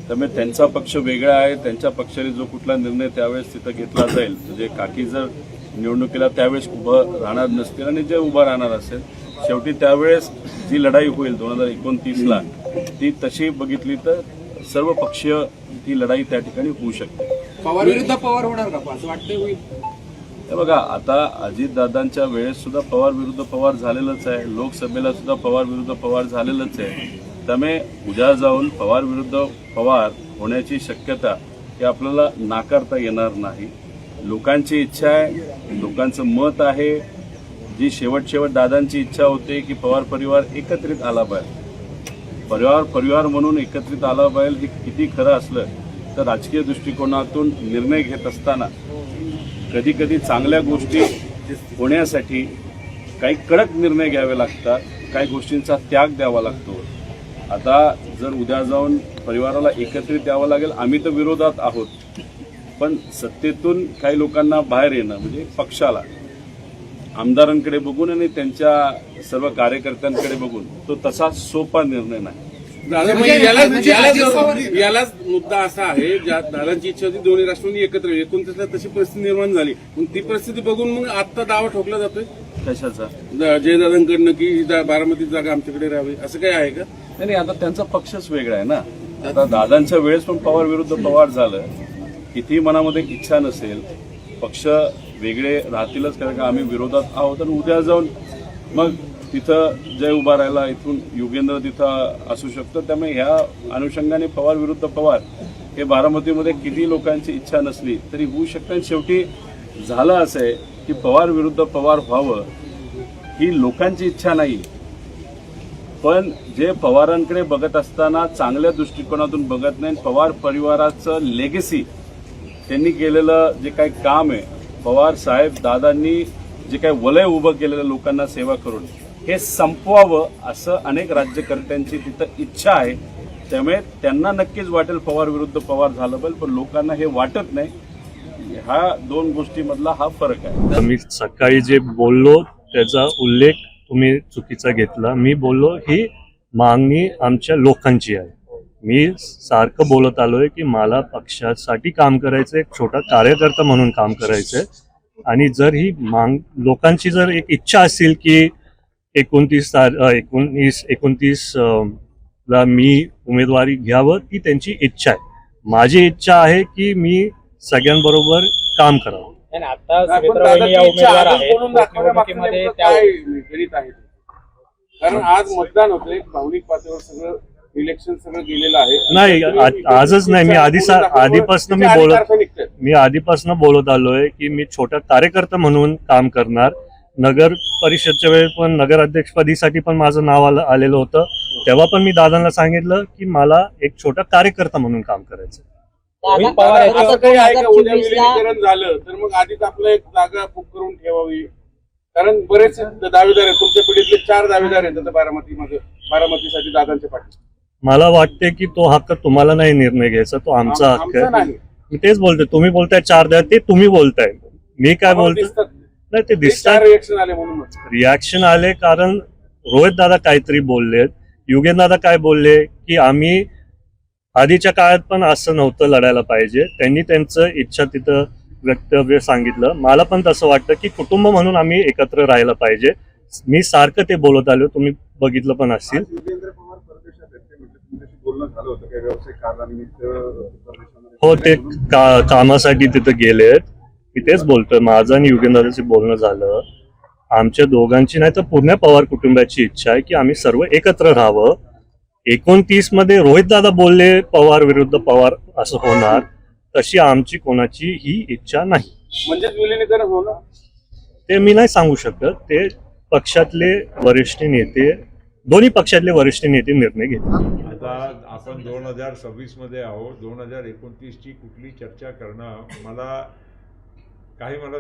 त्यामुळे त्यांचा पक्ष वेगळा आहे. त्यांच्या पक्षाने जो कुठला निर्णय त्यावेळेस तिथं घेतला जाईल, म्हणजे काकी जर निवडणुकीला त्यावेळेस उभं राहणार नसतील आणि जे उभं राहणार असेल, शेवटी त्यावेळेस जी लढाई होईल 2029ला, ती तशी बघितली तर सर्व पक्षीय ती लढाई त्या ठिकाणी होऊ शकते. पवार विरुद्ध पवार होणार का असं वाटतंय होईल? हे बघा, आता अजितदादांच्या वेळेस सुद्धा पवार विरुद्ध पवार झालेलंच आहे. लोकसभेला सुद्धा पवार विरुद्ध पवार झालेलंच आहे. त्यामुळे उद्या जाऊन पवार विरुद्ध पवार होण्याची शक्यता ही आपल्याला नाकारता येणार नाही. लोकांची इच्छा आहे, लोकांचं मत आहे. जी शेवट दादांची इच्छा होते की पवार परिवार एकत्रित आला पाहिजे, परिवार म्हणून एकत्रित आला पाहिजे. हे किती खरं असलं तर राजकीय दृष्टिकोनातून निर्णय घेत असताना कधी कधी चांगल्या गोष्टी होण्यासाठी काही कडक निर्णय घ्यावे लागतात, काही गोष्टींचा त्याग द्यावा लागतो. आता जर उद्या जाऊन परिवाराला एकत्रित यावं लागेल, आम्ही तर विरोधात आहोत, पण सत्तेतून काही लोकांना बाहेर येणं म्हणजे पक्षाला आमदारांकडे बघून आणि त्यांच्या सर्व कार्यकर्त्यांकडे बघून तो तसा सोपा निर्णय नाही. दादा, यालाच मुद्दा असा आहे, ज्या दादांची इच्छा होती दोन्ही राष्ट्रांनी एकत्र 29ला तशी परिस्थिती निर्माण झाली. मग ती परिस्थिती बघून मग आता दावा ठोकला जातोय कशाचा? जयदादांकडनं की बारामती जागा आमच्याकडे राहावी, असं काय आहे का? नाही, आता त्यांचा पक्षच वेगळा आहे ना. आता दादांच्या वेळेस पण पवार विरुद्ध पवार झालं. किती मनामध्ये इच्छा नसेल, पक्ष वेगळे राहतीलच, कारण का आम्ही विरोधात आहोत. आणि उद्या जाऊन मग तिथं जय उभा राहिला, इथून युगेंद्र तिथं असू शकतो. त्यामुळे ह्या अनुषंगाने पवार विरुद्ध पवार हे बारामतीमध्ये किती लोकांची इच्छा नसली तरी होऊ शकतं. आणि शेवटी झालं असं आहे की पवार विरुद्ध पवार व्हावं ही लोकांची इच्छा नाही, पण जे पवारांकडे बघत असताना चांगल्या दृष्टिकोनातून बघत नाही. पवार परिवाराचं लेगेसी, त्यांनी केलेलं जे काही काम आहे, पवार साहेब दादांनी जे काही वलय उभं केलेलं लोकांना सेवा करून, हे संपवावं असं अनेक राज्यकर्त्यांची तिथं इच्छा आहे. त्यामुळे त्यांना नक्कीच वाटेल पवार विरुद्ध पवार झालं पाहिजे, पण लोकांना हे वाटत नाही. ह्या दोन गोष्टीमधला हा फरक आहे. मी सकाळी जे बोललो त्याचा उल्लेख तुम्ही चुकीचा घेतला. मी बोललो ही मागणी आमच्या लोकांची आहे. मी सारखं बोलत आलोय की मला पक्षासाठी काम करायचंय, एक छोटा कार्यकर्ता म्हणून काम करायचंय. आणि जर ही लोकांची जर एक इच्छा असेल की 29 ला मी उमेदवारी घ्यावं, ती त्यांची इच्छा आहे. माझी इच्छा आहे की मी सगळ्यांबरोबर काम करावं. कारण आज मतदान होतं, एक भावनिक पातळीवर सगळं इलेक्शन सगळं गेलेलं आहे. नाही, आजच नाही, मी आधीपासून बोलत आलोय की मी छोटा कार्यकर्ता म्हणून काम करणार. नगर परिषदच्या वेळेस पण नगराध्यक्षपदीसाठी पण माझं नाव आलेलं होतं. तेव्हा पण मी दादांना सांगितलं की मला एक छोटा कार्यकर्ता म्हणून काम करायचं. असं काही आहे का, उद्या विलीनीकरण झालं तर मग आधीच आपलं एक जागा बुक करून ठेवावी? कारण बरेच दावेदार आहेत, तुमच्या पिढीतले 4 दावेदार आहेत आता बारामतीसाठी दादांच्या पाठी. मला वाटते की तो हक्क तुम्हाला नाही निर्णय घ्यायचा, तो आमचा हक्क आहे. मी तेच बोलतोय, तुम्ही बोलताय 4 द्या, ते तुम्ही बोलताय, मी काय बोलतो नाही. ते दिसतात रिॲक्शन आले कारण रोहित दादा काहीतरी बोललेत, युगेंद्र दादा काय बोलले की आम्ही आधीच्या काळात पण असं नव्हतं लढायला पाहिजे. त्यांनी त्यांचं इच्छा तिथं वक्तव्य सांगितलं. मला पण तसं वाटतं की कुटुंब म्हणून आम्ही एकत्र राहायला पाहिजे. मी सारखं ते बोलत आलो, तुम्ही बघितलं पण असेल. हो, ते कामासाठी तिथं गेलेत. मी तेच बोलतोय, माझं आणि युगेंद्रचं बोलणं झालं. आमच्या दोघांची नाही तर पूर्ण पवार कुटुंबाची इच्छा आहे की आम्ही सर्व एकत्र राहावं. 29 मध्ये रोहित दादा बोलले पवार विरुद्ध पवार असं होणार, तशी आमची कोणाची ही इच्छा नाही. म्हणजेच विलीनीकरण होणार ते मी नाही सांगू शकत. ते पक्षातले वरिष्ठ नेते, दोन्ही पक्षातले वरिष्ठ नेते निर्णय घेतील. आता आपण 2026 मध्ये आहोत. 2029ची कुठली चर्चा करणं मला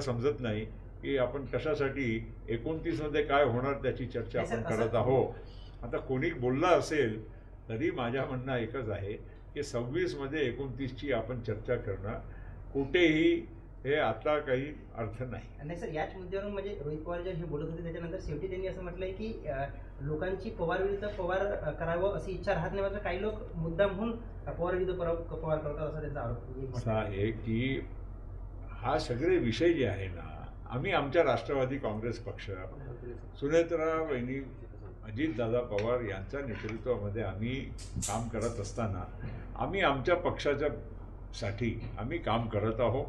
समजत नाही की आपण कशासाठी 29 मध्ये काय होणार त्याची चर्चा आपण करत आहोत. आता कोणी बोलला असेल तरी माझ्या म्हणणं एकच आहे की 26 मध्ये 29ची आपण चर्चा करणं कुठेही हे आता काही अर्थ नाही. नाही सर, याच मुद्द्यावरून म्हणजे रोहित पवार जे हे बोलत होते त्याच्यानंतर शेवटी त्यांनी असं म्हटलंय की लोकांची पवार विरुद्ध पवार करावं अशी इच्छा राहत नाही, मात्र काही लोक मुद्दाम म्हणून पवार विरुद्ध पवार करतात असा त्यांचा आरोप. असा आहे की हा सगळे विषय जे आहे ना, आम्ही आमच्या राष्ट्रवादी काँग्रेस पक्ष, सुनेत्रा वहिनी, अजितदादा पवार यांच्या नेतृत्वामध्ये आम्ही काम करत असताना आम्ही आमच्या पक्षाच्या साठी आम्ही काम करत आहोत.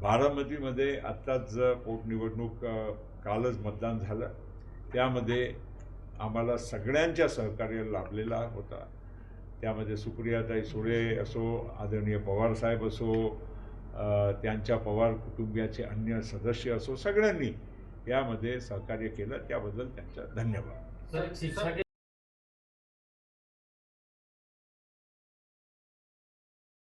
बारामतीमध्ये आत्ताच पोटनिवडणूक कालच मतदान झालं, त्यामध्ये आम्हाला सगळ्यांच्या सहकार्य लाभलेला होता. त्यामध्ये सुप्रियाताई सुळे असो, आदरणीय पवारसाहेब असो, त्यांच्या पवार कुटुंबियाचे अन्य सदस्य असो, सगळ्यांनी यामध्ये सहकार्य केलं, त्याबद्दल त्यांचा धन्यवाद.